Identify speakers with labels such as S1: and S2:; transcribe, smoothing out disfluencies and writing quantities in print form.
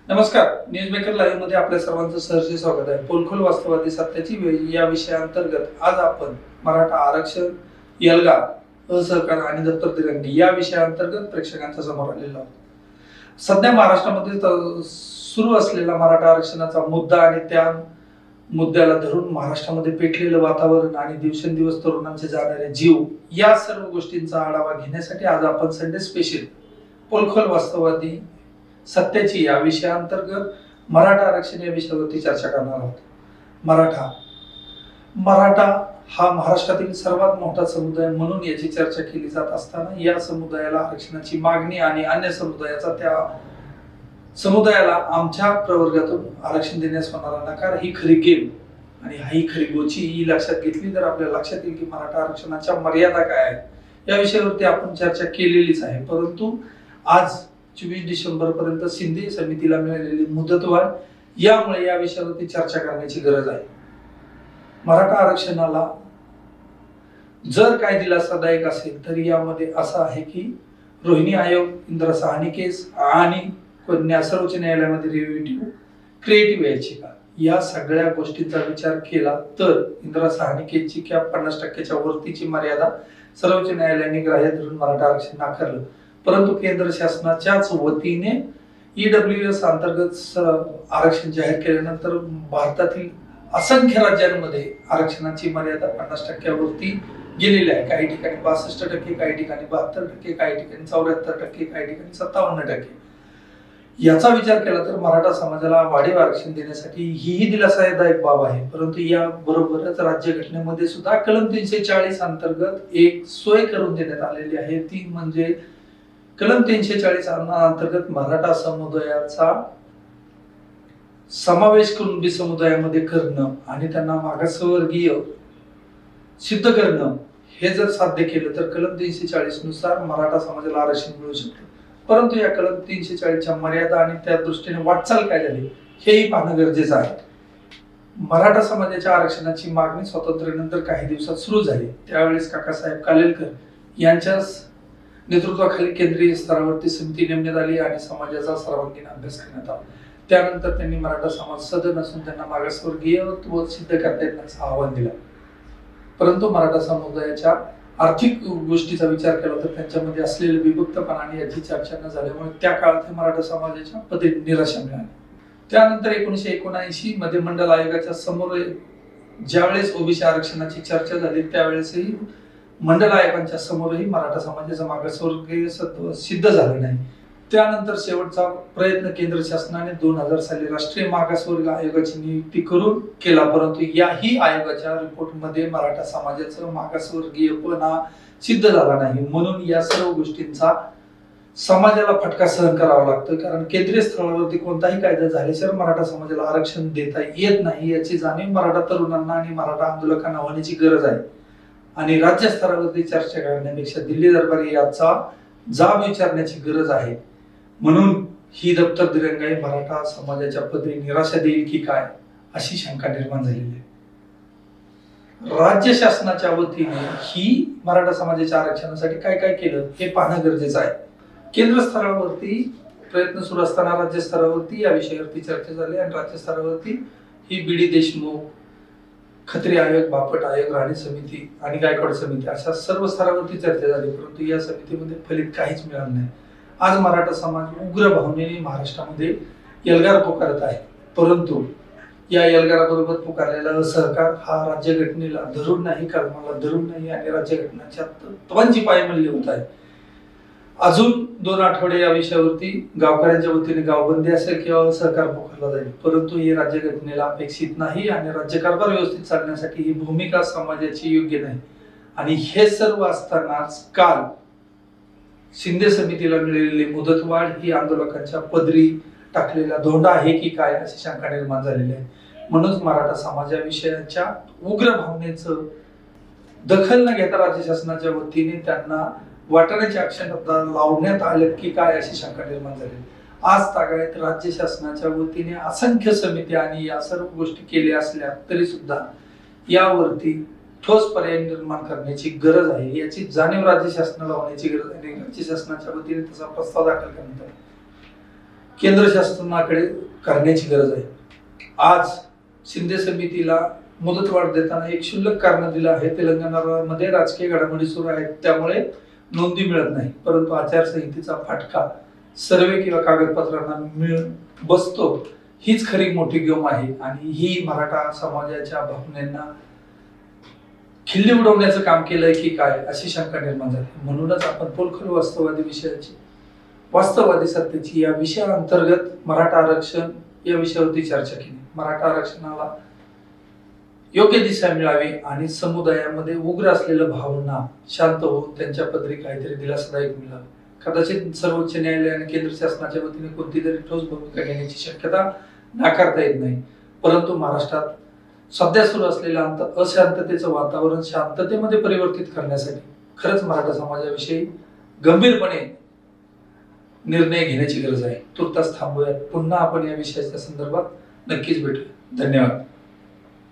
S1: नमस्कार. News maker live मध्ये आपल्या सर्वांचं सहर्ष स्वागत आहे. पोलखोल वास्तववादी सत्याची वेळ या विषयाअंतर्गत आज आपण मराठा आरक्षण, एल्गार, असहकार आणि दप्तर तिरंगी या विषयाअंतर्गत प्रेक्षकांच्या समोर आलेलो आहोत. सध्या महाराष्ट्रामध्ये सुरू असलेला मराठा आरक्षणाचा मुद्दा आणि त्या मुद्द्याला धरून महाराष्ट्रामध्ये पेटलेलं वातावरण आणि दिवसेंदिवस तरुणांचे जाणारे जीव या सर्व गोष्टींचा आढावा घेण्यासाठी आज आपण संडे स्पेशल पोलखोल वास्तववादी सत्याची या विषयाअंतर्गत मराठा आरक्षण या विषयावरती चर्चा करणार आहोत. मराठा हा महाराष्ट्रातील सर्वात मोठा समुदाय म्हणून याची चर्चा केली जात असताना या समुदायाला आरक्षणाची मागणी आणि अन्य समुदायाचा त्या समुदायाला आमच्या प्रवर्गातून आरक्षण देण्यास होणारा नकार ही खरी गेम आणि ही खरी गोची ही लक्षात घेतली तर आपल्याला लक्षात येईल की मराठा आरक्षणाच्या मर्यादा काय आहेत या विषयावरती आपण चर्चा केलेलीच आहे. परंतु आज 24 डिसेंबर पर्यंत शिंदे समितीला मिळालेली मुदतवाढ यामुळे या विषयावरती चर्चा करण्याची गरज आहे. मराठा आरक्षणाला जर काय दिलासादायक असेल तर यामध्ये असं आहे की रोहिणी आयोग, इंदिरा साहनी केस आणि सर्वोच्च न्यायालयामध्ये क्रिएटिव्ह याचिका या सगळ्या गोष्टींचा विचार केला तर इंदिरा साहनी केसची 50% वरतीची मर्यादा सर्वोच्च न्यायालयाने ग्राह्य धरून मराठा आरक्षण नाकारलं. परंतु केंद्र शासनाच्याच वतीने EWS अंतर्गत आरक्षण जाहीर केल्यानंतर भारतातील असंख्य राज्यांमध्ये आरक्षणाची मर्यादा 50% वरती गेलेली आहे. काही ठिकाणी 62%, काही ठिकाणी 72%, काही ठिकाणी 74%, काही ठिकाणी 57%. याचा विचार केला तर मराठा समाजाला वाढीव आरक्षण देण्यासाठी ही दिलासादायक बाब आहे. परंतु या बरोबरच राज्यघटनेमध्ये सुद्धा कलम 340 अंतर्गत एक सोय करून देण्यात आलेली आहे. ती म्हणजे कलम 340 अंतर्गत मराठा समुदायाचा समावेश कुणबी समुदायामध्ये करणं आणि त्यांना मागासवर्गीय सिद्ध करणं हे जर साध्य केलं तर कलम 340 नुसार मराठा समाजाला आरक्षण मिळू शकतं. परंतु या कलम 340च्या मर्यादा आणि त्या दृष्टीने वाटचाल काय झाली हेही पाहणं गरजेचं आहे. मराठा समाजाच्या आरक्षणाची मागणी स्वातंत्र्यानंतर काही दिवसात सुरू झाली. त्यावेळेस काकासाहेब कालेलकर यांच्या नेतृत्वाखाली केंद्रीय स्तरावरती समिती नेमण्यात आली आणि समाजाचा सर्वांगीण अभ्यास करण्यात आला. त्यानंतर त्यांनी मराठा समाज सदन असून त्यांना मागासवर्गीयत्व सिद्ध करता येण्याचं आव्हान दिलं. परंतु मराठा समुदायाच्या आर्थिक गोष्टीचा विचार केला तर त्यांच्यामध्ये असलेले विभक्तपणा आणि याची चर्चा न झाल्यामुळे त्या काळात मराठा समाजाच्या पदरी निराशा मिळाली. त्यानंतर 1979 मध्ये मंडल आयोगाच्या समोर ज्यावेळेस ओबीसी आरक्षणाची चर्चा झाली त्यावेळेसही मंडल आयोगांच्या समोरही मराठा समाजाचं मागासवर्गीय सिद्ध झालं नाही. त्यानंतर शेवटचा प्रयत्न केंद्र शासनाने 2000 साली राष्ट्रीय मागासवर्ग आयोगाची नियुक्ती करून केला. परंतु याही आयोगाच्या रिपोर्टमध्ये मराठा समाजाचं मागासवर्गीयपणा सिद्ध झाला नाही. म्हणून या सर्व गोष्टींचा समाजाला फटका सहन करावा लागतो. कारण केंद्रीय स्तरावरती कोणताही कायदा झाल्याशिवाय मराठा समाजाला आरक्षण देता येत नाही याची जाणीव मराठा तरुणांना आणि मराठा आंदोलकांना होण्याची गरज आहे. आणि राज्य स्तरावरती चर्चा करण्यापेक्षा दिल्ली दरबारी याचा जाब विचारण्याची गरज आहे. म्हणून ही दप्तर दिरंगाई मराठा समाजाच्या पदरी निराशा देईल की काय अशी शंका निर्माण झालेली आहे. राज्य शासनाच्या वतीने ही मराठा समाजाच्या आरक्षणासाठी काय काय केलं हे पाहणं गरजेचं आहे. केंद्र स्तरावरती प्रयत्न सुरू असताना राज्य स्तरावरती या विषयावरती चर्चा झाली आणि राज्य स्तरावरती ही BD देशमुख, खत्री आयोग, बापट आयोग, राणे समिती आणि गायकवाड समिती अशा सर्व स्तरावरती चर्चा झाली. परंतु या समितीमध्ये फलित काहीच मिळालं नाही. आज मराठा समाज उग्र भावनेने महाराष्ट्रामध्ये एल्गार पुकारत आहे. परंतु या एल्गाराबरोबर पुकारलेला असहकार हा राज्यघटनेला धरून नाही, कलमाला धरून नाही आणि राज्यघटनेच्या तत्वांची पायमल्ली होत आहे. अजून 2 आठवडे या विषयावरती गावकऱ्यांच्या वतीने गावबंदी असेल किंवा असहकार पुकारला जाईल. परंतु हे राज्यघटनेला अपेक्षित नाही आणि राज्यकारभार व्यवस्थित चालण्यासाठी ही भूमिका समाजाची योग्य नाही. आणि हे सर्व असतानाच काल शिंदे समितीला मिळालेली मुदतवाढ ही आंदोलकांच्या पदरी टाकलेला धोंडा आहे की काय अशी शंका निर्माण झालेली आहे. म्हणूनच मराठा समाजाविषयाच्या उग्र भावनेचं दखल न घेता राज्य शासनाच्या वतीने त्यांना वाटाण्याची आक्षेपता लावण्यात आले की काय अशी शंका निर्माण झाली. आज तागायत राज्य शासनाच्या वतीने असंख्य समिती आणि या सर्व गोष्टी केल्या असल्या तरी सुद्धा यावरती ठोस पर्याय निर्माण करण्याची गरज आहे. याची जाणीव राज्य शासनाला होण्याची गरज आहे. राज्य शासनाच्या वतीने तसा प्रस्ताव दाखल करण्यात आला. केंद्र शासनाकडे करण्याची गरज आहे. आज शिंदे समितीला मुदतवाढ देताना एक क्षुल्लक कारण दिलं आहे. तेलंगणामध्ये राजकीय घडामोडी सुरू आहेत, त्यामुळे नोंदी मिळत नाही. परंतु आचारसंहितेचा फटका सर्वे किंवा कागदपत्रांना बसतो, हीच खरी मोठी गेम आहे. आणि ही मराठा समाजाच्या भावनेंना खिल्ली उडवण्याचं काम केलंय की काय, अशी शंका निर्माण झाली. म्हणूनच आपण पोलखोल वास्तववादी सत्तेची या विषयाअंतर्गत मराठा आरक्षण या विषयावरती चर्चा केली. मराठा आरक्षणाला योग्य दिशा मिळावी आणि समुदायामध्ये उग्र असलेल्या भावना शांत होऊन त्यांच्या पदरी काहीतरी दिलासादायक मिळावं. कदाचित सर्वोच्च न्यायालय आणि केंद्र शासनाच्या वतीने कोणती तरी ठोस भूमिका घेण्याची शक्यता नाकारता येत नाही. परंतु महाराष्ट्रात सध्या सुरू असलेल्या अशांततेचं वातावरण शांततेमध्ये परिवर्तित करण्यासाठी खरंच मराठा समाजाविषयी गंभीरपणे निर्णय घेण्याची गरज आहे. तुर्तास थांबूयात. पुन्हा आपण या विषयाच्या संदर्भात नक्कीच भेटूया. धन्यवाद.